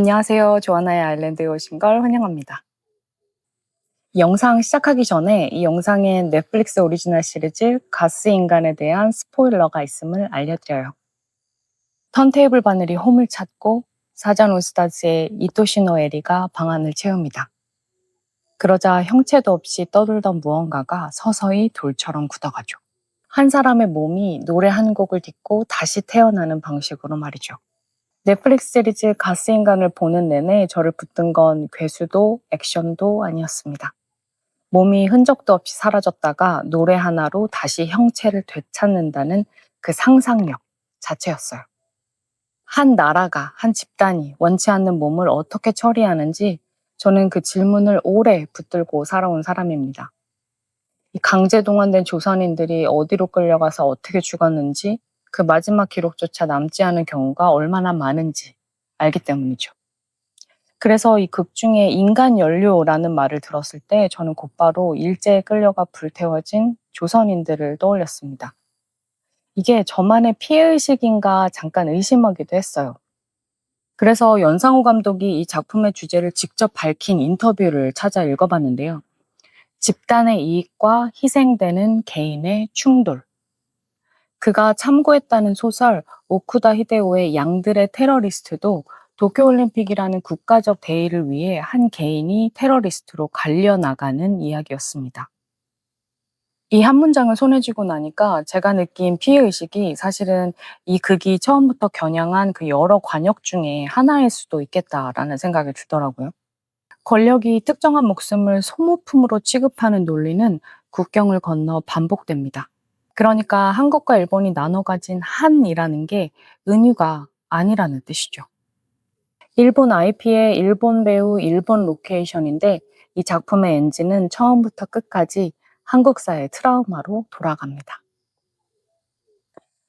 안녕하세요. 조아나의 아일랜드에 오신 걸 환영합니다. 영상 시작하기 전에 이 영상엔 넷플릭스 오리지널 시리즈 가스 인간에 대한 스포일러가 있음을 알려드려요. 턴테이블 바늘이 홈을 찾고 사잔 올스타즈의 이토시노 에리가 방안을 채웁니다. 그러자 형체도 없이 떠돌던 무언가가 서서히 돌처럼 굳어가죠. 한 사람의 몸이 노래 한 곡을 듣고 다시 태어나는 방식으로 말이죠. 넷플릭스 시리즈 가스 인간을 보는 내내 저를 붙든 건 괴수도 액션도 아니었습니다. 몸이 흔적도 없이 사라졌다가 노래 하나로 다시 형체를 되찾는다는 그 상상력 자체였어요. 한 나라가, 한 집단이 원치 않는 몸을 어떻게 처리하는지 저는 그 질문을 오래 붙들고 살아온 사람입니다. 이 강제 동원된 조선인들이 어디로 끌려가서 어떻게 죽었는지 그 마지막 기록조차 남지 않은 경우가 얼마나 많은지 알기 때문이죠. 그래서 이 극 중에 인간 연료라는 말을 들었을 때 저는 곧바로 일제에 끌려가 불태워진 조선인들을 떠올렸습니다. 이게 저만의 피해의식인가 잠깐 의심하기도 했어요. 그래서 연상호 감독이 이 작품의 주제를 직접 밝힌 인터뷰를 찾아 읽어봤는데요. 집단의 이익과 희생되는 개인의 충돌. 그가 참고했다는 소설 오쿠다 히데오의 양들의 테러리스트도 도쿄올림픽이라는 국가적 대의를 위해 한 개인이 테러리스트로 갈려나가는 이야기였습니다. 이 한 문장을 손에 쥐고 나니까 제가 느낀 피해의식이 사실은 이 극이 처음부터 겨냥한 그 여러 관역 중에 하나일 수도 있겠다라는 생각이 들더라고요. 권력이 특정한 목숨을 소모품으로 취급하는 논리는 국경을 건너 반복됩니다. 그러니까 한국과 일본이 나눠 가진 한이라는 게 은유가 아니라는 뜻이죠. 일본 IP의 일본 배우, 일본 로케이션인데 이 작품의 엔진은 처음부터 끝까지 한국사의 트라우마로 돌아갑니다.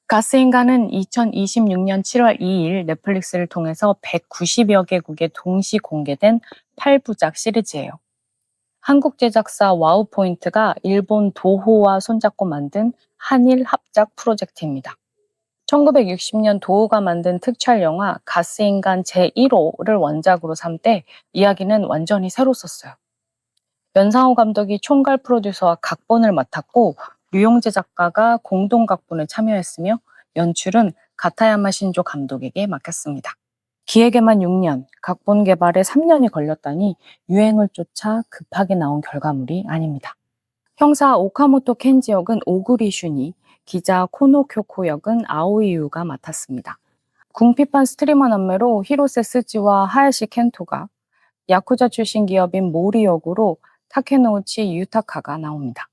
가스인간은 2026년 7월 2일 넷플릭스를 통해서 190여 개국에 동시 공개된 8부작 시리즈예요. 한국 제작사 와우포인트가 일본 도호와 손잡고 만든 한일 합작 프로젝트입니다. 1960년 도호가 만든 특촬 영화 가스인간 제1호를 원작으로 삼되 이야기는 완전히 새로 썼어요. 연상호 감독이 총괄 프로듀서와 각본을 맡았고 류용재 작가가 공동 각본에 참여했으며 연출은 가타야마 신조 감독에게 맡겼습니다. 기획에만 6년, 각본 개발에 3년이 걸렸다니 유행을 쫓아 급하게 나온 결과물이 아닙니다. 형사 오카모토 켄지 역은 오구리 슈니, 기자 코노 쿄코 역은 아오이유가 맡았습니다. 궁핍한 스트리머 남매로 히로세 스지와 하야시 켄토가, 야쿠자 출신 기업인 모리 역으로 타케노우치 유타카가 나옵니다.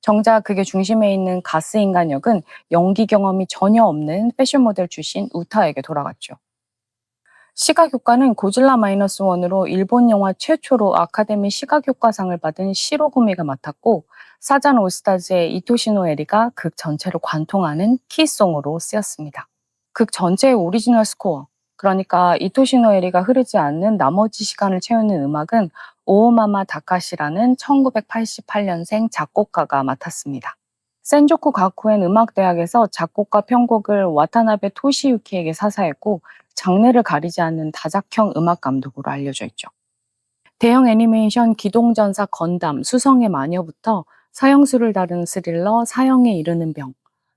정작 극의 중심에 있는 가스인간 역은 연기 경험이 전혀 없는 패션 모델 출신 우타에게 돌아갔죠. 시각효과는 고질라 -1으로 일본 영화 최초로 아카데미 시각효과상을 받은 시로구미가 맡았고 사잔 올스타즈의 이토시노 에리가 극 전체를 관통하는 키송으로 쓰였습니다. 극 전체의 오리지널 스코어, 그러니까 이토시노 에리가 흐르지 않는 나머지 시간을 채우는 음악은 오오마마 다카시라는 1988년생 작곡가가 맡았습니다. 센조쿠 가쿠엔 음악대학에서 작곡과 편곡을 와타나베 토시유키에게 사사했고 장르를 가리지 않는 다작형 음악 감독으로 알려져 있죠. 대형 애니메이션 기동전사 건담 수성의 마녀부터 사형수를 다루는 스릴러 사형에 이르는 병,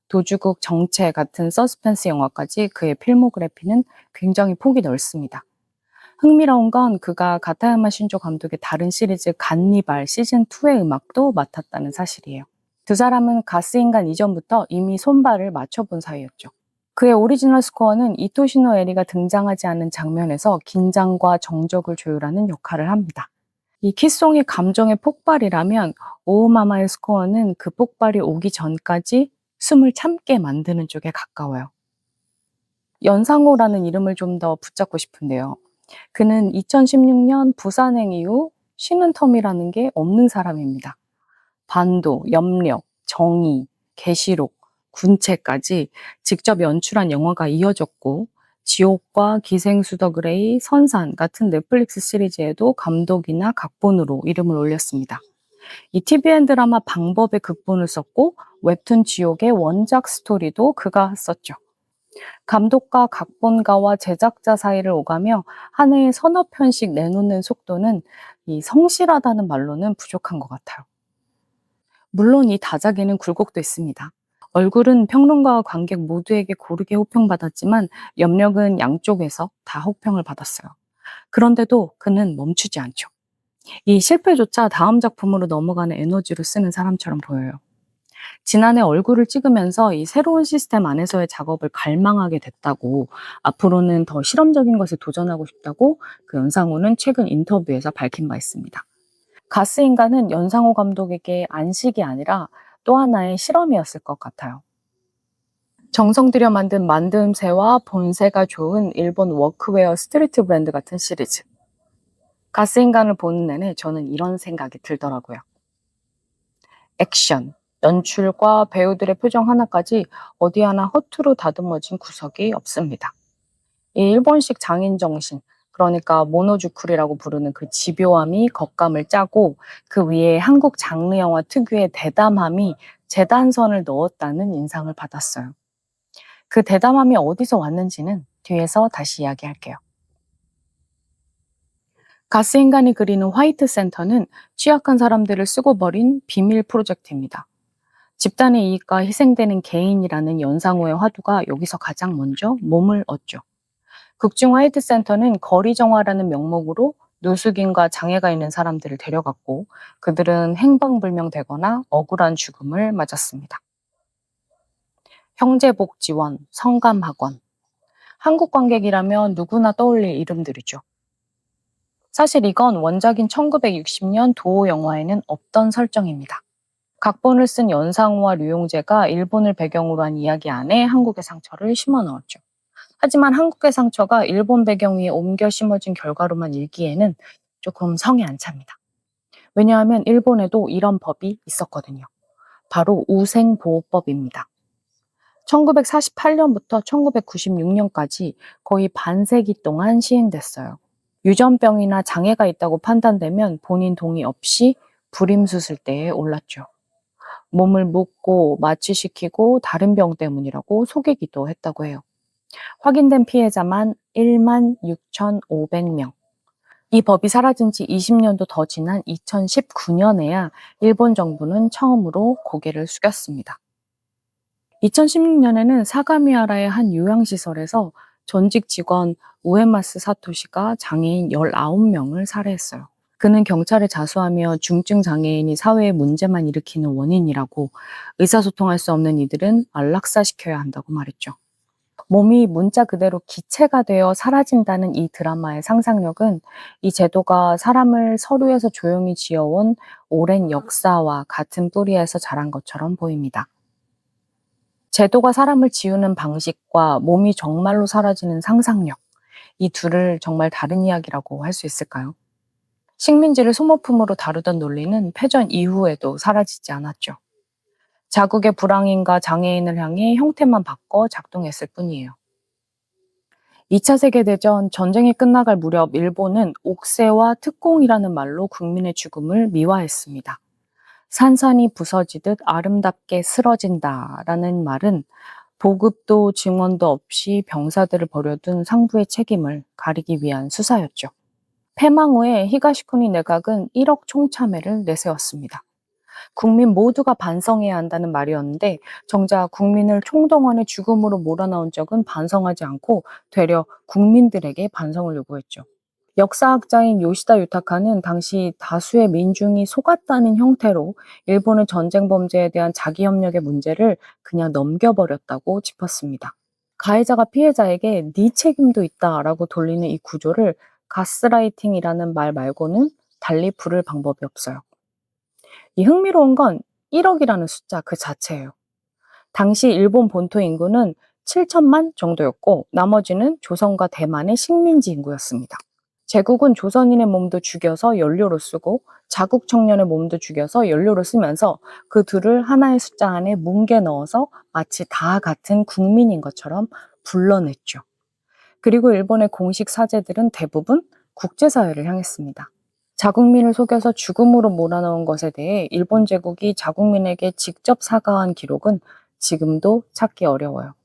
도주국 정체 같은 서스펜스 영화까지 그의 필모그래피는 굉장히 폭이 넓습니다. 흥미로운 건 그가 가타야마 신조 감독의 다른 시리즈 간니발 시즌2의 음악도 맡았다는 사실이에요. 두 사람은 가스인간 이전부터 이미 손발을 맞춰본 사이였죠. 그의 오리지널 스코어는 이토시노 에리가 등장하지 않는 장면에서 긴장과 정적을 조율하는 역할을 합니다. 이 키송이 감정의 폭발이라면 오오마마의 스코어는 그 폭발이 오기 전까지 숨을 참게 만드는 쪽에 가까워요. 연상호라는 이름을 좀 더 붙잡고 싶은데요. 그는 2016년 부산행 이후 쉬는 텀이라는 게 없는 사람입니다. 반도, 염력, 정의, 계시록, 군체까지 직접 연출한 영화가 이어졌고 지옥과 기생수더 그레이, 선산 같은 넷플릭스 시리즈에도 감독이나 각본으로 이름을 올렸습니다. 이 TVN 드라마 방법의 극본을 썼고 웹툰 지옥의 원작 스토리도 그가 썼죠. 감독과 각본가와 제작자 사이를 오가며 한 해에 서너 편씩 내놓는 속도는 이 성실하다는 말로는 부족한 것 같아요. 물론 이 다작에는 굴곡도 있습니다. 얼굴은 평론가와 관객 모두에게 고르게 호평받았지만 염력은 양쪽에서 다 호평을 받았어요. 그런데도 그는 멈추지 않죠. 이 실패조차 다음 작품으로 넘어가는 에너지로 쓰는 사람처럼 보여요. 지난해 얼굴을 찍으면서 이 새로운 시스템 안에서의 작업을 갈망하게 됐다고, 앞으로는 더 실험적인 것에 도전하고 싶다고 그 연상호는 최근 인터뷰에서 밝힌 바 있습니다. 가스인간은 연상호 감독에게 안식이 아니라 또 하나의 실험이었을 것 같아요. 정성 들여 만든 만듦새와 본새가 좋은 일본 워크웨어 스트리트 브랜드 같은 시리즈. 가스인간을 보는 내내 저는 이런 생각이 들더라고요. 액션, 연출과 배우들의 표정 하나까지 어디 하나 허투루 다듬어진 구석이 없습니다. 이 일본식 장인 정신, 그러니까 모노주쿠리라고 부르는 그 집요함이 겉감을 짜고, 그 위에 한국 장르 영화 특유의 대담함이 재단선을 넣었다는 인상을 받았어요. 그 대담함이 어디서 왔는지는 뒤에서 다시 이야기할게요. 가스인간이 그리는 화이트 센터는 취약한 사람들을 쓰고 버린 비밀 프로젝트입니다. 집단의 이익과 희생되는 개인이라는 연상호의 화두가 여기서 가장 먼저 몸을 얻죠. 극중 화이트 센터는 거리 정화라는 명목으로 노숙인과 장애가 있는 사람들을 데려갔고, 그들은 행방불명되거나 억울한 죽음을 맞았습니다. 형제복지원, 성감학원. 한국 관객이라면 누구나 떠올릴 이름들이죠. 사실 이건 원작인 1960년 도호 영화에는 없던 설정입니다. 각본을 쓴 연상호와 류용재가 일본을 배경으로 한 이야기 안에 한국의 상처를 심어 넣었죠. 하지만 한국의 상처가 일본 배경 위에 옮겨 심어진 결과로만 읽기에는 조금 성이 안 찹니다. 왜냐하면 일본에도 이런 법이 있었거든요. 바로 우생보호법입니다. 1948년부터 1996년까지 거의 반세기 동안 시행됐어요. 유전병이나 장애가 있다고 판단되면 본인 동의 없이 불임수술대에 올랐죠. 몸을 묶고 마취시키고 다른 병 때문이라고 속이기도 했다고 해요. 확인된 피해자만 16,500명. 이 법이 사라진 지 20년도 더 지난 2019년에야 일본 정부는 처음으로 고개를 숙였습니다. 2016년에는 사가미하라의 한 요양시설에서 전직 직원 우에마스 사토시가 장애인 19명을 살해했어요. 그는 경찰에 자수하며 중증 장애인이 사회에 문제만 일으키는 원인이라고, 의사소통할 수 없는 이들은 안락사시켜야 한다고 말했죠. 몸이 문자 그대로 기체가 되어 사라진다는 이 드라마의 상상력은 이 제도가 사람을 서류에서 조용히 지어온 오랜 역사와 같은 뿌리에서 자란 것처럼 보입니다. 제도가 사람을 지우는 방식과 몸이 정말로 사라지는 상상력, 이 둘을 정말 다른 이야기라고 할 수 있을까요? 식민지를 소모품으로 다루던 논리는 패전 이후에도 사라지지 않았죠. 자국의 불황인과 장애인을 향해 형태만 바꿔 작동했을 뿐이에요. 2차 세계대전 전쟁이 끝나갈 무렵 일본은 옥새와 특공이라는 말로 국민의 죽음을 미화했습니다. 산산이 부서지듯 아름답게 쓰러진다라는 말은 보급도 증언도 없이 병사들을 버려둔 상부의 책임을 가리기 위한 수사였죠. 패망 후에 히가시쿠니 내각은 1억 총참회를 내세웠습니다. 국민 모두가 반성해야 한다는 말이었는데, 정작 국민을 총동원해 죽음으로 몰아넣은 적은 반성하지 않고 되려 국민들에게 반성을 요구했죠. 역사학자인 요시다 유타카는 당시 다수의 민중이 속았다는 형태로 일본의 전쟁 범죄에 대한 자기협력의 문제를 그냥 넘겨버렸다고 짚었습니다. 가해자가 피해자에게 네 책임도 있다라고 돌리는 이 구조를 가스라이팅이라는 말 말고는 달리 부를 방법이 없어요. 이 흥미로운 건 1억이라는 숫자 그 자체예요. 당시 일본 본토 인구는 7천만 정도였고, 나머지는 조선과 대만의 식민지 인구였습니다. 제국은 조선인의 몸도 죽여서 연료로 쓰고 자국 청년의 몸도 죽여서 연료로 쓰면서 그 둘을 하나의 숫자 안에 뭉개 넣어서 마치 다 같은 국민인 것처럼 불러냈죠. 그리고 일본의 공식 사제들은 대부분 국제사회를 향했습니다. 자국민을 속여서 죽음으로 몰아넣은 것에 대해 일본 제국이 자국민에게 직접 사과한 기록은 지금도 찾기 어려워요.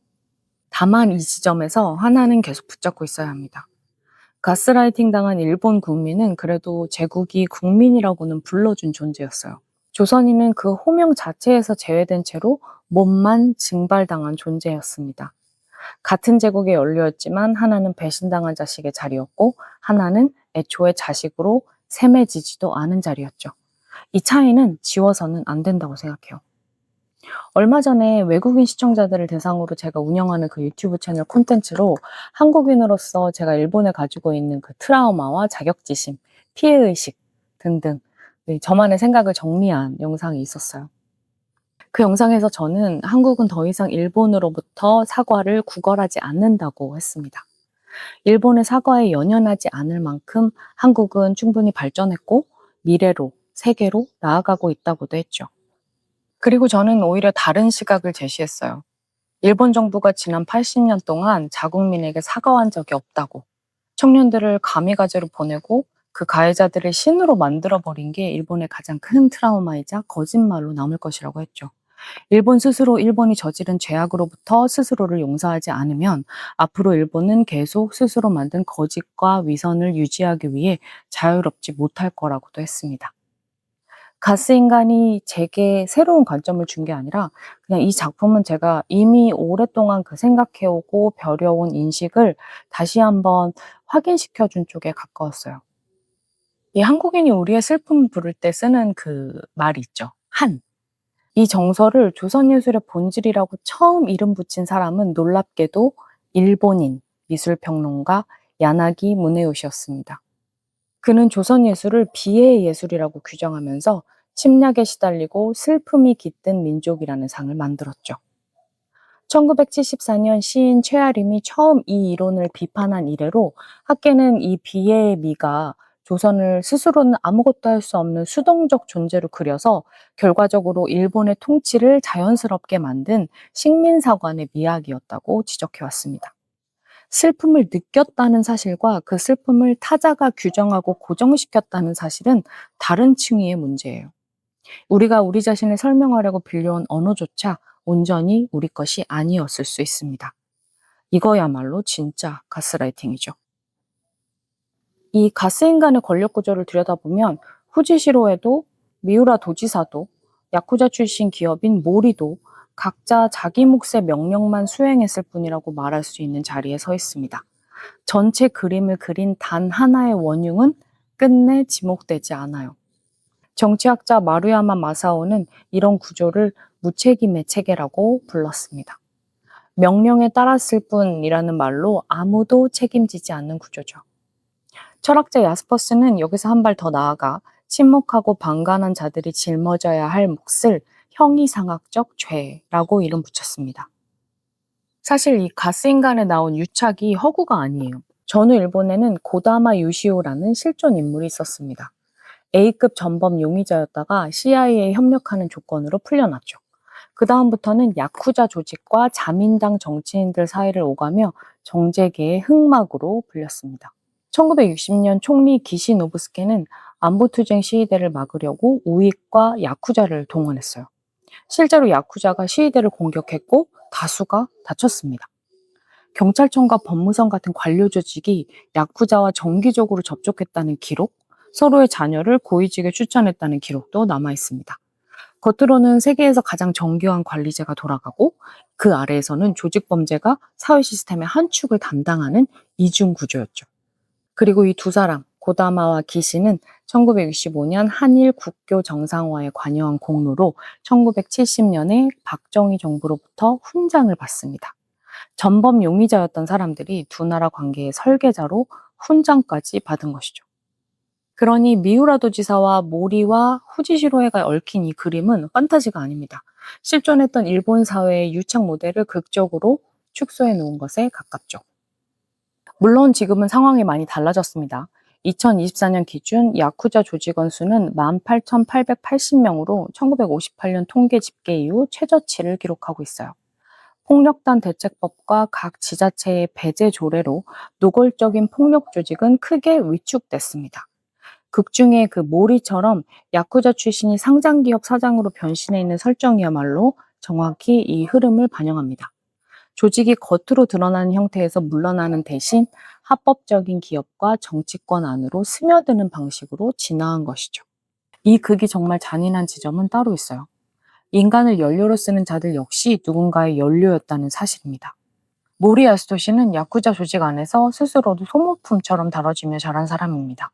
다만 이 지점에서 하나는 계속 붙잡고 있어야 합니다. 가스라이팅 당한 일본 국민은 그래도 제국이 국민이라고는 불러준 존재였어요. 조선인은 그 호명 자체에서 제외된 채로 몸만 징발당한 존재였습니다. 같은 제국의 연료였지만 하나는 배신당한 자식의 자리였고 하나는 애초에 자식으로 셈해지지도 않은 자리였죠. 이 차이는 지워서는 안 된다고 생각해요. 얼마 전에 외국인 시청자들을 대상으로 제가 운영하는 그 유튜브 채널 콘텐츠로 한국인으로서 제가 일본에 가지고 있는 그 트라우마와 자격지심, 피해의식 등등 저만의 생각을 정리한 영상이 있었어요. 그 영상에서 저는 한국은 더 이상 일본으로부터 사과를 구걸하지 않는다고 했습니다. 일본의 사과에 연연하지 않을 만큼 한국은 충분히 발전했고 미래로, 세계로 나아가고 있다고도 했죠. 그리고 저는 오히려 다른 시각을 제시했어요. 일본 정부가 지난 80년 동안 자국민에게 사과한 적이 없다고. 청년들을 가미가제로 보내고 그 가해자들을 신으로 만들어버린 게 일본의 가장 큰 트라우마이자 거짓말로 남을 것이라고 했죠. 일본 스스로 일본이 저지른 죄악으로부터 스스로를 용서하지 않으면 앞으로 일본은 계속 스스로 만든 거짓과 위선을 유지하기 위해 자유롭지 못할 거라고도 했습니다. 가스인간이 제게 새로운 관점을 준 게 아니라 그냥 이 작품은 제가 이미 오랫동안 그 생각해오고 벼려온 인식을 다시 한번 확인시켜 준 쪽에 가까웠어요. 이 한국인이 우리의 슬픔을 부를 때 쓰는 그 말이 있죠. 한. 이 정서를 조선예술의 본질이라고 처음 이름 붙인 사람은 놀랍게도 일본인 미술평론가 야나기 무네요시였습니다. 그는 조선예술을 비애의 예술이라고 규정하면서 침략에 시달리고 슬픔이 깃든 민족이라는 상을 만들었죠. 1974년 시인 최아림이 처음 이 이론을 비판한 이래로 학계는 이 비애의 미가 조선을 스스로는 아무것도 할 수 없는 수동적 존재로 그려서 결과적으로 일본의 통치를 자연스럽게 만든 식민사관의 미학이었다고 지적해왔습니다. 슬픔을 느꼈다는 사실과 그 슬픔을 타자가 규정하고 고정시켰다는 사실은 다른 층위의 문제예요. 우리가 우리 자신을 설명하려고 빌려온 언어조차 온전히 우리 것이 아니었을 수 있습니다. 이거야말로 진짜 가스라이팅이죠. 이 가스인간의 권력 구조를 들여다보면 후지시로에도 미우라 도지사도 야쿠자 출신 기업인 모리도 각자 자기 몫의 명령만 수행했을 뿐이라고 말할 수 있는 자리에 서 있습니다. 전체 그림을 그린 단 하나의 원흉은 끝내 지목되지 않아요. 정치학자 마루야마 마사오는 이런 구조를 무책임의 체계라고 불렀습니다. 명령에 따랐을 뿐이라는 말로 아무도 책임지지 않는 구조죠. 철학자 야스퍼스는 여기서 한 발 더 나아가 침묵하고 방관한 자들이 짊어져야 할 몫을 형이상학적 죄라고 이름 붙였습니다. 사실 이 가스인간에 나온 유착이 허구가 아니에요. 전후 일본에는 고다마 유시오라는 실존 인물이 있었습니다. A급 전범 용의자였다가 CIA에 협력하는 조건으로 풀려났죠. 그 다음부터는 야쿠자 조직과 자민당 정치인들 사이를 오가며 정재계의 흑막으로 불렸습니다. 1960년 총리 기시 노부스케는 안보투쟁 시위대를 막으려고 우익과 야쿠자를 동원했어요. 실제로 야쿠자가 시위대를 공격했고 다수가 다쳤습니다. 경찰청과 법무성 같은 관료 조직이 야쿠자와 정기적으로 접촉했다는 기록, 서로의 자녀를 고위직에 추천했다는 기록도 남아 있습니다. 겉으로는 세계에서 가장 정교한 관리제가 돌아가고 그 아래에서는 조직범죄가 사회 시스템의 한 축을 담당하는 이중 구조였죠. 그리고 이 두 사람, 고다마와 기시는 1965년 한일 국교 정상화에 관여한 공로로 1970년에 박정희 정부로부터 훈장을 받습니다. 전범 용의자였던 사람들이 두 나라 관계의 설계자로 훈장까지 받은 것이죠. 그러니 미우라 도지사와 모리와 후지시로에가 얽힌 이 그림은 판타지가 아닙니다. 실존했던 일본 사회의 유착 모델을 극적으로 축소해 놓은 것에 가깝죠. 물론 지금은 상황이 많이 달라졌습니다. 2024년 기준 야쿠자 조직원 수는 18,880명으로 1958년 통계 집계 이후 최저치를 기록하고 있어요. 폭력단 대책법과 각 지자체의 배제 조례로 노골적인 폭력 조직은 크게 위축됐습니다. 극중의 그 모리처럼 야쿠자 출신이 상장기업 사장으로 변신해 있는 설정이야말로 정확히 이 흐름을 반영합니다. 조직이 겉으로 드러나는 형태에서 물러나는 대신 합법적인 기업과 정치권 안으로 스며드는 방식으로 진화한 것이죠. 이 극이 정말 잔인한 지점은 따로 있어요. 인간을 연료로 쓰는 자들 역시 누군가의 연료였다는 사실입니다. 모리 야스토시는 야쿠자 조직 안에서 스스로도 소모품처럼 다뤄지며 자란 사람입니다.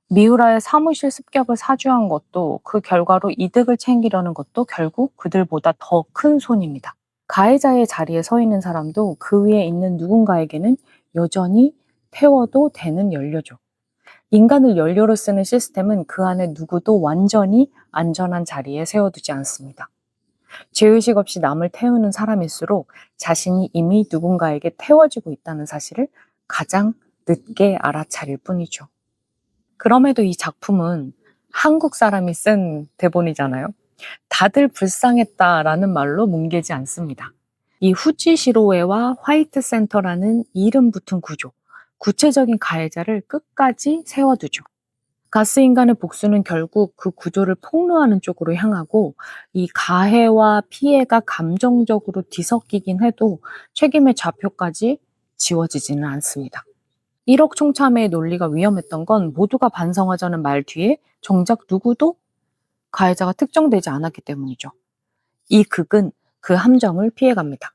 미우라의 사무실 습격을 사주한 것도 그 결과로 이득을 챙기려는 것도 결국 그들보다 더 큰 손입니다. 가해자의 자리에 서 있는 사람도 그 위에 있는 누군가에게는 여전히 태워도 되는 연료죠. 인간을 연료로 쓰는 시스템은 그 안에 누구도 완전히 안전한 자리에 세워두지 않습니다. 죄의식 없이 남을 태우는 사람일수록 자신이 이미 누군가에게 태워지고 있다는 사실을 가장 늦게 알아차릴 뿐이죠. 그럼에도 이 작품은 한국 사람이 쓴 대본이잖아요. 다들 불쌍했다라는 말로 뭉개지 않습니다. 이 후지시로에와 화이트 센터라는 이름 붙은 구조, 구체적인 가해자를 끝까지 세워두죠. 가스인간의 복수는 결국 그 구조를 폭로하는 쪽으로 향하고 이 가해와 피해가 감정적으로 뒤섞이긴 해도 책임의 좌표까지 지워지지는 않습니다. 1억 총참의 논리가 위험했던 건 모두가 반성하자는 말 뒤에 정작 누구도 가해자가 특정되지 않았기 때문이죠. 이 극은 그 함정을 피해갑니다.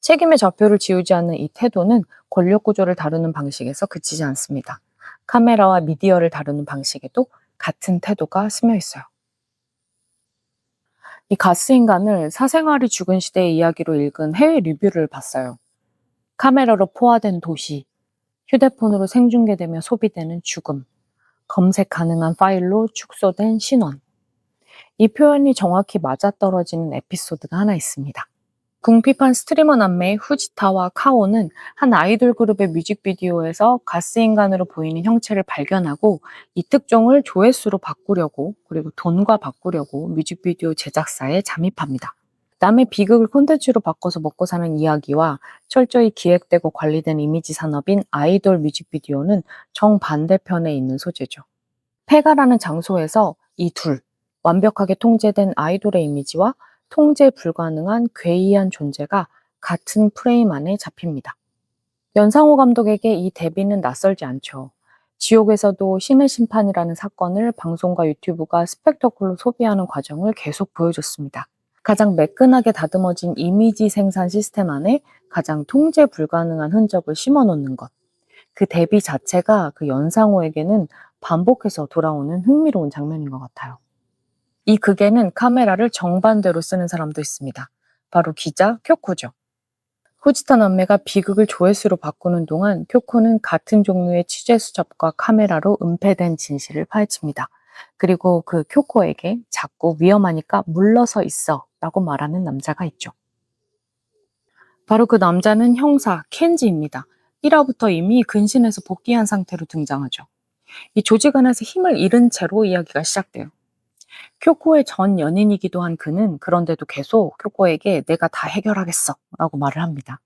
책임의 좌표를 지우지 않는 이 태도는 권력 구조를 다루는 방식에서 그치지 않습니다. 카메라와 미디어를 다루는 방식에도 같은 태도가 스며 있어요. 이 가스인간을 사생활이 죽은 시대의 이야기로 읽은 해외 리뷰를 봤어요. 카메라로 포화된 도시, 휴대폰으로 생중계되며 소비되는 죽음, 검색 가능한 파일로 축소된 신원. 이 표현이 정확히 맞아떨어지는 에피소드가 하나 있습니다. 궁핍한 스트리머 남매 후지타와 카오는 한 아이돌 그룹의 뮤직비디오에서 가스인간으로 보이는 형체를 발견하고 이 특종을 조회수로 바꾸려고 그리고 돈과 바꾸려고 뮤직비디오 제작사에 잠입합니다. 남의 비극을 콘텐츠로 바꿔서 먹고 사는 이야기와 철저히 기획되고 관리된 이미지 산업인 아이돌 뮤직비디오는 정반대편에 있는 소재죠. 폐가라는 장소에서 이 둘, 완벽하게 통제된 아이돌의 이미지와 통제 불가능한 괴이한 존재가 같은 프레임 안에 잡힙니다. 연상호 감독에게 이 대비는 낯설지 않죠. 지옥에서도 신의 심판이라는 사건을 방송과 유튜브가 스펙터클로 소비하는 과정을 계속 보여줬습니다. 가장 매끈하게 다듬어진 이미지 생산 시스템 안에 가장 통제 불가능한 흔적을 심어놓는 것. 그 대비 자체가 그 연상호에게는 반복해서 돌아오는 흥미로운 장면인 것 같아요. 이 극에는 카메라를 정반대로 쓰는 사람도 있습니다. 바로 기자 쿄코죠. 후지타 남매가 비극을 조회수로 바꾸는 동안 쿄코는 같은 종류의 취재 수첩과 카메라로 은폐된 진실을 파헤칩니다. 그리고 그 쿄코에게 자꾸 위험하니까 물러서 있어 라고 말하는 남자가 있죠. 바로 그 남자는 형사 켄지입니다. 1화부터 이미 근신해서 복귀한 상태로 등장하죠. 이 조직 안에서 힘을 잃은 채로 이야기가 시작돼요. 쿄코의 전 연인이기도 한 그는 그런데도 계속 쿄코에게 내가 다 해결하겠어 라고 말을 합니다.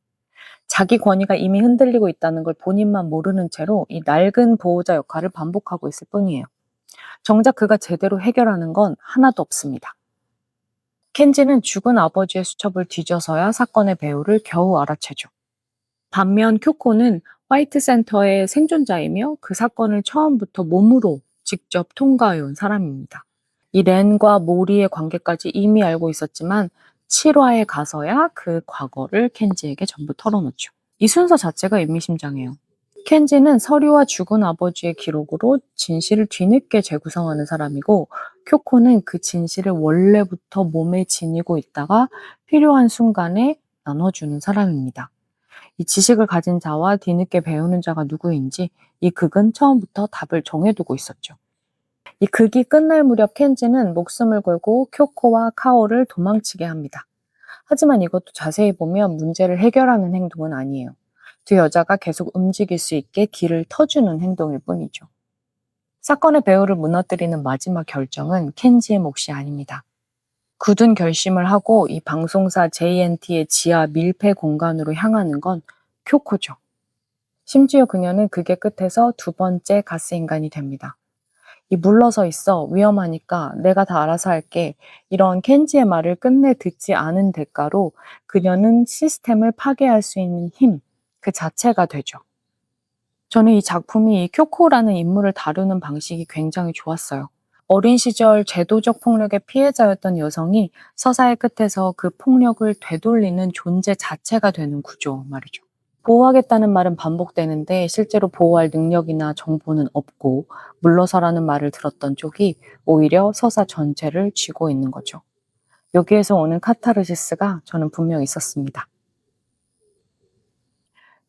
자기 권위가 이미 흔들리고 있다는 걸 본인만 모르는 채로 이 낡은 보호자 역할을 반복하고 있을 뿐이에요. 정작 그가 제대로 해결하는 건 하나도 없습니다. 켄지는 죽은 아버지의 수첩을 뒤져서야 사건의 배후를 겨우 알아채죠. 반면 쿄코는 화이트 센터의 생존자이며 그 사건을 처음부터 몸으로 직접 통과해온 사람입니다. 이 렌과 모리의 관계까지 이미 알고 있었지만 7화에 가서야 그 과거를 켄지에게 전부 털어놓죠. 이 순서 자체가 의미심장해요. 켄지는 서류와 죽은 아버지의 기록으로 진실을 뒤늦게 재구성하는 사람이고 쿄코는 그 진실을 원래부터 몸에 지니고 있다가 필요한 순간에 나눠주는 사람입니다. 이 지식을 가진 자와 뒤늦게 배우는 자가 누구인지 이 극은 처음부터 답을 정해두고 있었죠. 이 극이 끝날 무렵 켄지는 목숨을 걸고 쿄코와 카오를 도망치게 합니다. 하지만 이것도 자세히 보면 문제를 해결하는 행동은 아니에요. 두 여자가 계속 움직일 수 있게 길을 터주는 행동일 뿐이죠. 사건의 배후를 무너뜨리는 마지막 결정은 켄지의 몫이 아닙니다. 굳은 결심을 하고 이 방송사 JNT의 지하 밀폐 공간으로 향하는 건 쿄코죠. 심지어 그녀는 극의 끝에서 두 번째 가스인간이 됩니다. 이 물러서 있어. 위험하니까 내가 다 알아서 할게. 이런 켄지의 말을 끝내 듣지 않은 대가로 그녀는 시스템을 파괴할 수 있는 힘, 그 자체가 되죠. 저는 이 작품이 이 쿄코라는 인물을 다루는 방식이 굉장히 좋았어요. 어린 시절 제도적 폭력의 피해자였던 여성이 서사의 끝에서 그 폭력을 되돌리는 존재 자체가 되는 구조 말이죠. 보호하겠다는 말은 반복되는데 실제로 보호할 능력이나 정보는 없고 물러서라는 말을 들었던 쪽이 오히려 서사 전체를 쥐고 있는 거죠. 여기에서 오는 카타르시스가 저는 분명 있었습니다.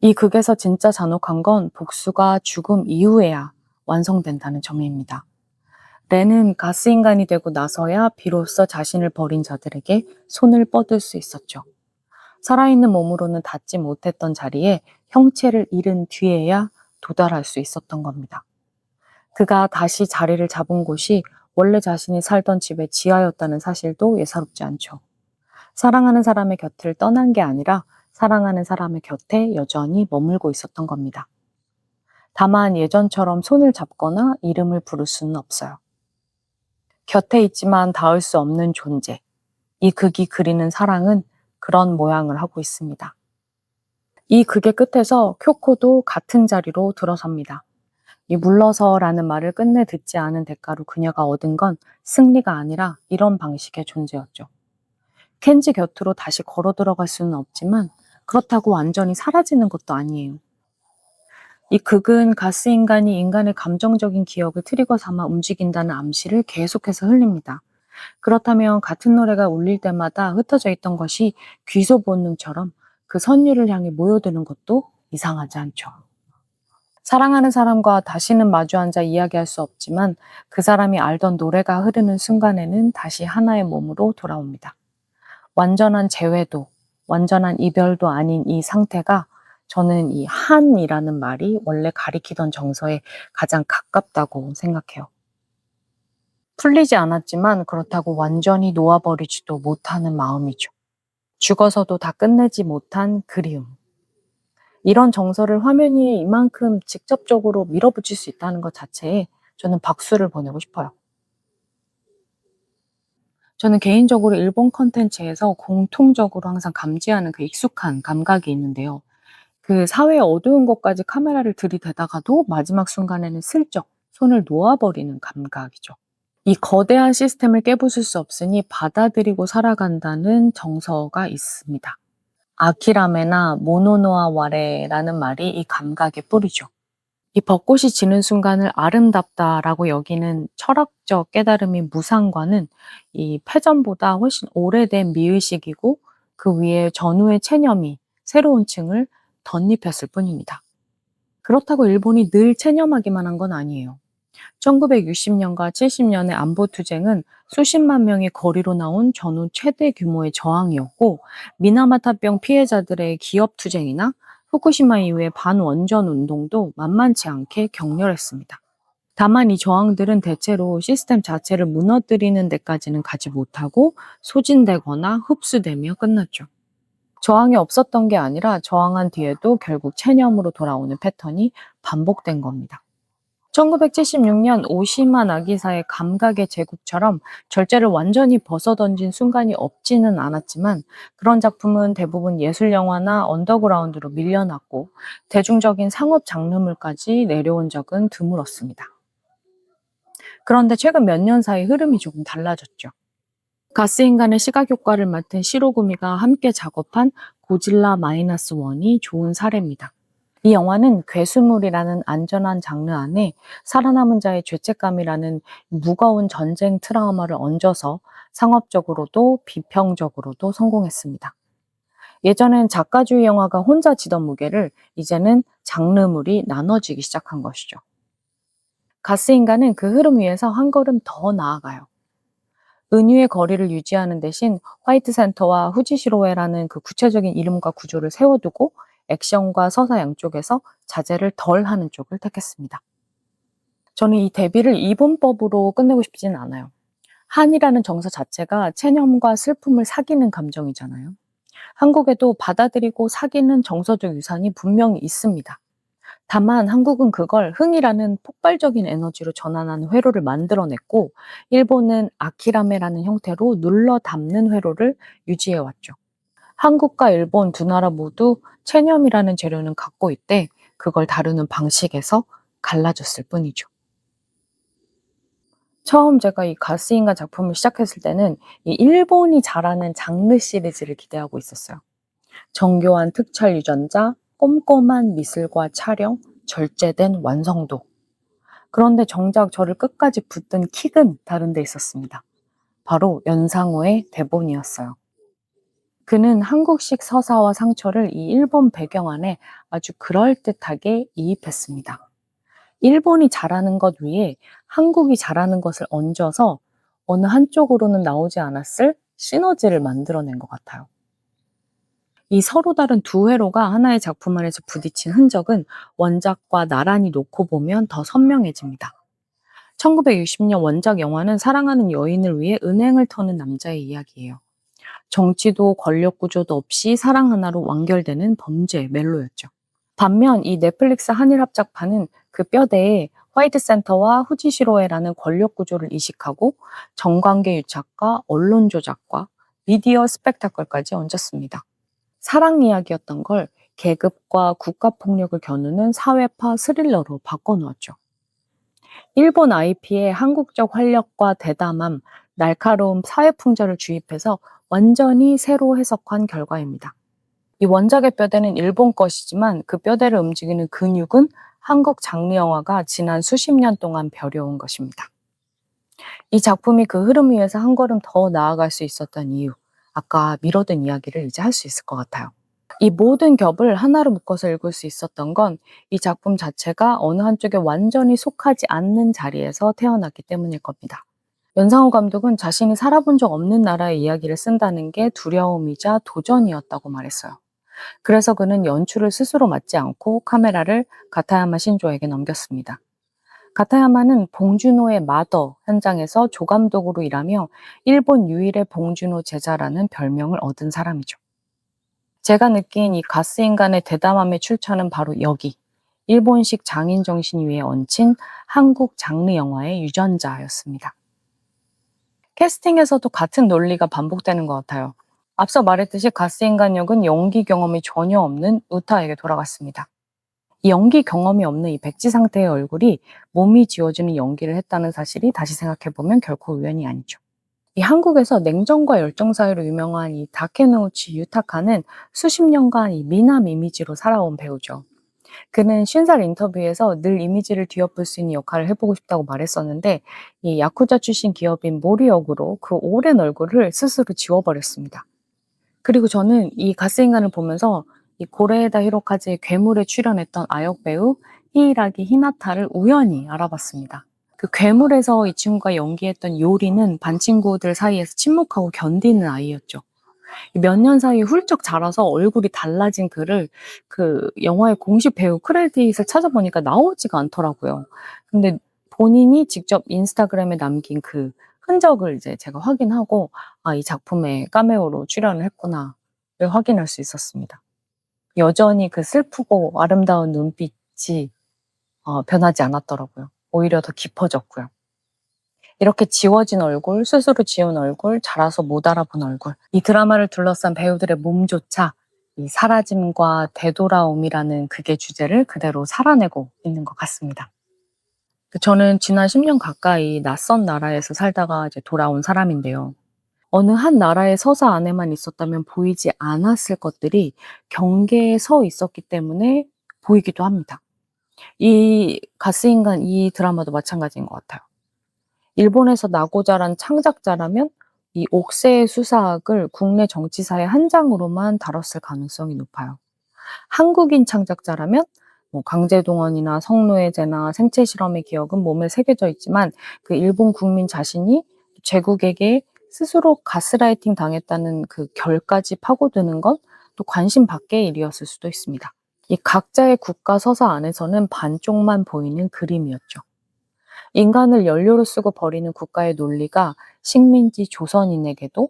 이 극에서 진짜 잔혹한 건 복수가 죽음 이후에야 완성된다는 점입니다. 렌은 가스 인간이 되고 나서야 비로소 자신을 버린 자들에게 손을 뻗을 수 있었죠. 살아있는 몸으로는 닿지 못했던 자리에 형체를 잃은 뒤에야 도달할 수 있었던 겁니다. 그가 다시 자리를 잡은 곳이 원래 자신이 살던 집의 지하였다는 사실도 예사롭지 않죠. 사랑하는 사람의 곁을 떠난 게 아니라 사랑하는 사람의 곁에 여전히 머물고 있었던 겁니다. 다만 예전처럼 손을 잡거나 이름을 부를 수는 없어요. 곁에 있지만 닿을 수 없는 존재. 이 극이 그리는 사랑은 그런 모양을 하고 있습니다. 이 극의 끝에서 쿄코도 같은 자리로 들어섭니다. 이 물러서라는 말을 끝내 듣지 않은 대가로 그녀가 얻은 건 승리가 아니라 이런 방식의 존재였죠. 켄지 곁으로 다시 걸어 들어갈 수는 없지만 그렇다고 완전히 사라지는 것도 아니에요. 이 극은 가스 인간이 인간의 감정적인 기억을 트리거 삼아 움직인다는 암시를 계속해서 흘립니다. 그렇다면 같은 노래가 울릴 때마다 흩어져 있던 것이 귀소 본능처럼 그 선율을 향해 모여드는 것도 이상하지 않죠. 사랑하는 사람과 다시는 마주 앉아 이야기할 수 없지만 그 사람이 알던 노래가 흐르는 순간에는 다시 하나의 몸으로 돌아옵니다. 완전한 재회도, 완전한 이별도 아닌 이 상태가 저는 이 한이라는 말이 원래 가리키던 정서에 가장 가깝다고 생각해요. 풀리지 않았지만 그렇다고 완전히 놓아버리지도 못하는 마음이죠. 죽어서도 다 끝내지 못한 그리움. 이런 정서를 화면 위에 이만큼 직접적으로 밀어붙일 수 있다는 것 자체에 저는 박수를 보내고 싶어요. 저는 개인적으로 일본 콘텐츠에서 공통적으로 항상 감지하는 그 익숙한 감각이 있는데요. 그 사회의 어두운 곳까지 카메라를 들이대다가도 마지막 순간에는 슬쩍 손을 놓아버리는 감각이죠. 이 거대한 시스템을 깨부술 수 없으니 받아들이고 살아간다는 정서가 있습니다. 아키라메나 모노노아 와레라는 말이 이 감각의 뿌리죠. 이 벚꽃이 지는 순간을 아름답다라고 여기는 철학적 깨달음이 무상과는 이 패전보다 훨씬 오래된 미의식이고 그 위에 전후의 체념이 새로운 층을 덧입혔을 뿐입니다. 그렇다고 일본이 늘 체념하기만 한 건 아니에요. 1960년과 70년의 안보투쟁은 수십만 명이 거리로 나온 전후 최대 규모의 저항이었고 미나마타병 피해자들의 기업투쟁이나 후쿠시마 이후의 반원전 운동도 만만치 않게 격렬했습니다. 다만 이 저항들은 대체로 시스템 자체를 무너뜨리는 데까지는 가지 못하고 소진되거나 흡수되며 끝났죠. 저항이 없었던 게 아니라 저항한 뒤에도 결국 체념으로 돌아오는 패턴이 반복된 겁니다. 1976년 오시마 나기사의 감각의 제국처럼 절제를 완전히 벗어던진 순간이 없지는 않았지만 그런 작품은 대부분 예술영화나 언더그라운드로 밀려났고 대중적인 상업 장르물까지 내려온 적은 드물었습니다. 그런데 최근 몇 년 사이 흐름이 조금 달라졌죠. 가스인간의 시각효과를 맡은 시로구미가 함께 작업한 고질라 -1이 좋은 사례입니다. 이 영화는 괴수물이라는 안전한 장르 안에 살아남은 자의 죄책감이라는 무거운 전쟁 트라우마를 얹어서 상업적으로도 비평적으로도 성공했습니다. 예전엔 작가주의 영화가 혼자 지던 무게를 이제는 장르물이 나눠지기 시작한 것이죠. 가스인간은 그 흐름 위에서 한 걸음 더 나아가요. 은유의 거리를 유지하는 대신 화이트 센터와 후지시로에라는 그 구체적인 이름과 구조를 세워두고 액션과 서사 양쪽에서 자제를 덜 하는 쪽을 택했습니다. 저는 이 대비를 이분법으로 끝내고 싶지는 않아요. 한이라는 정서 자체가 체념과 슬픔을 사귀는 감정이잖아요. 한국에도 받아들이고 사귀는 정서적 유산이 분명히 있습니다. 다만 한국은 그걸 흥이라는 폭발적인 에너지로 전환하는 회로를 만들어냈고, 일본은 아키라메라는 형태로 눌러 담는 회로를 유지해 왔죠. 한국과 일본 두 나라 모두 체념이라는 재료는 갖고 있대, 그걸 다루는 방식에서 갈라졌을 뿐이죠. 처음 제가 이 가스인간 작품을 시작했을 때는 이 일본이 잘하는 장르 시리즈를 기대하고 있었어요. 정교한 특촬 유전자, 꼼꼼한 미술과 촬영, 절제된 완성도. 그런데 정작 저를 끝까지 붙든 킥은 다른 데 있었습니다. 바로 연상호의 대본이었어요. 그는 한국식 서사와 상처를 이 일본 배경 안에 아주 그럴듯하게 이입했습니다. 일본이 잘하는 것 위에 한국이 잘하는 것을 얹어서 어느 한쪽으로는 나오지 않았을 시너지를 만들어낸 것 같아요. 이 서로 다른 두 회로가 하나의 작품 안에서 부딪힌 흔적은 원작과 나란히 놓고 보면 더 선명해집니다. 1960년 원작 영화는 사랑하는 여인을 위해 은행을 터는 남자의 이야기예요. 정치도 권력 구조도 없이 사랑 하나로 완결되는 범죄 멜로였죠. 반면 이 넷플릭스 한일 합작판은 그 뼈대에 화이트 센터와 후지시로에라는 권력 구조를 이식하고 정관계 유착과 언론 조작과 미디어 스펙타클까지 얹었습니다. 사랑 이야기였던 걸 계급과 국가 폭력을 겨누는 사회파 스릴러로 바꿔놓았죠. 일본 IP의 한국적 활력과 대담함, 날카로운 사회 풍자를 주입해서 완전히 새로 해석한 결과입니다. 이 원작의 뼈대는 일본 것이지만 그 뼈대를 움직이는 근육은 한국 장르 영화가 지난 수십 년 동안 벼려온 것입니다. 이 작품이 그 흐름 위에서 한 걸음 더 나아갈 수 있었던 이유, 아까 미뤄둔 이야기를 이제 할 수 있을 것 같아요. 이 모든 겹을 하나로 묶어서 읽을 수 있었던 건 이 작품 자체가 어느 한쪽에 완전히 속하지 않는 자리에서 태어났기 때문일 겁니다. 연상호 감독은 자신이 살아본 적 없는 나라의 이야기를 쓴다는 게 두려움이자 도전이었다고 말했어요. 그래서 그는 연출을 스스로 맡지 않고 카메라를 가타야마 신조에게 넘겼습니다. 가타야마는 봉준호의 마더 현장에서 조감독으로 일하며 일본 유일의 봉준호 제자라는 별명을 얻은 사람이죠. 제가 느낀 이 가스인간의 대담함의 출처는 바로 여기, 일본식 장인 정신 위에 얹힌 한국 장르 영화의 유전자였습니다. 캐스팅에서도 같은 논리가 반복되는 것 같아요. 앞서 말했듯이 가스인간 역은 연기 경험이 전혀 없는 우타에게 돌아갔습니다. 이 연기 경험이 없는 이 백지 상태의 얼굴이 몸이 지워주는 연기를 했다는 사실이 다시 생각해보면 결코 우연이 아니죠. 이 한국에서 냉정과 열정 사이로 유명한 이 다케노우치 유타카는 수십 년간 이 미남 이미지로 살아온 배우죠. 그는 50살 인터뷰에서 늘 이미지를 뒤엎을 수 있는 역할을 해보고 싶다고 말했었는데, 이 야쿠자 출신 기업인 모리 역으로 그 오랜 얼굴을 스스로 지워버렸습니다. 그리고 저는 이 가스인간을 보면서 이 고레에다 히로카즈의 괴물에 출연했던 아역 배우 히이라기 히나타를 우연히 알아봤습니다. 그 괴물에서 이 친구가 연기했던 요리는 반 친구들 사이에서 침묵하고 견디는 아이였죠. 몇 년 사이에 훌쩍 자라서 얼굴이 달라진 그를 그 영화의 공식 배우 크레딧을 찾아보니까 나오지가 않더라고요. 근데 본인이 직접 인스타그램에 남긴 그 흔적을 이제 제가 확인하고, 아, 이 작품에 카메오로 출연을 했구나를 확인할 수 있었습니다. 여전히 그 슬프고 아름다운 눈빛이 변하지 않았더라고요. 오히려 더 깊어졌고요. 이렇게 지워진 얼굴, 스스로 지운 얼굴, 자라서 못 알아본 얼굴. 이 드라마를 둘러싼 배우들의 몸조차 이 사라짐과 되돌아옴이라는 극의 주제를 그대로 살아내고 있는 것 같습니다. 저는 지난 10년 가까이 낯선 나라에서 살다가 이제 돌아온 사람인데요. 어느 한 나라의 서사 안에만 있었다면 보이지 않았을 것들이 경계에 서 있었기 때문에 보이기도 합니다. 이 가스인간 이 드라마도 마찬가지인 것 같아요. 일본에서 나고 자란 창작자라면 이 옥새의 수사학을 국내 정치사의 한 장으로만 다뤘을 가능성이 높아요. 한국인 창작자라면 뭐 강제동원이나 성노예제나 생체실험의 기억은 몸에 새겨져 있지만 그 일본 국민 자신이 제국에게 스스로 가스라이팅 당했다는 그 결까지 파고드는 건 또 관심 밖의 일이었을 수도 있습니다. 이 각자의 국가 서사 안에서는 반쪽만 보이는 그림이었죠. 인간을 연료로 쓰고 버리는 국가의 논리가 식민지 조선인에게도,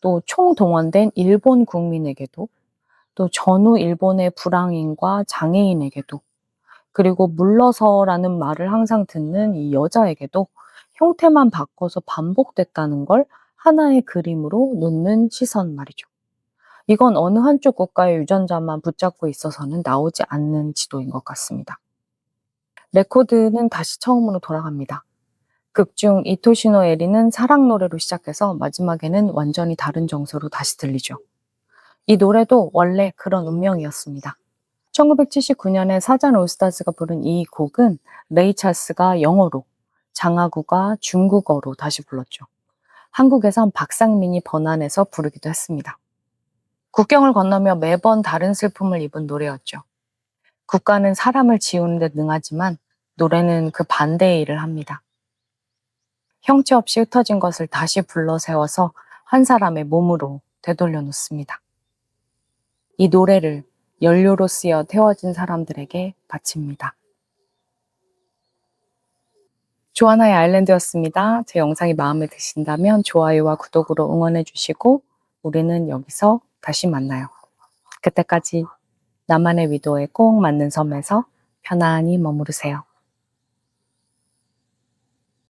또 총동원된 일본 국민에게도, 또 전후 일본의 불황인과 장애인에게도, 그리고 물러서라는 말을 항상 듣는 이 여자에게도 형태만 바꿔서 반복됐다는 걸 하나의 그림으로 놓는 시선 말이죠. 이건 어느 한쪽 국가의 유전자만 붙잡고 있어서는 나오지 않는 지도인 것 같습니다. 레코드는 다시 처음으로 돌아갑니다. 극중 이토시노 에리는 사랑 노래로 시작해서 마지막에는 완전히 다른 정서로 다시 들리죠. 이 노래도 원래 그런 운명이었습니다. 1979년에 사잔 올스타즈가 부른 이 곡은 레이 찰스가 영어로, 장하구가 중국어로 다시 불렀죠. 한국에선 박상민이 번안해서 부르기도 했습니다. 국경을 건너며 매번 다른 슬픔을 입은 노래였죠. 국가는 사람을 지우는 데 능하지만 노래는 그 반대의 일을 합니다. 형체 없이 흩어진 것을 다시 불러 세워서 한 사람의 몸으로 되돌려 놓습니다. 이 노래를 연료로 쓰여 태워진 사람들에게 바칩니다. 조하나의 아일랜드였습니다. 제 영상이 마음에 드신다면 좋아요와 구독으로 응원해 주시고 우리는 여기서 다시 만나요. 그때까지 나만의 위도에 꼭 맞는 섬에서 편안히 머무르세요.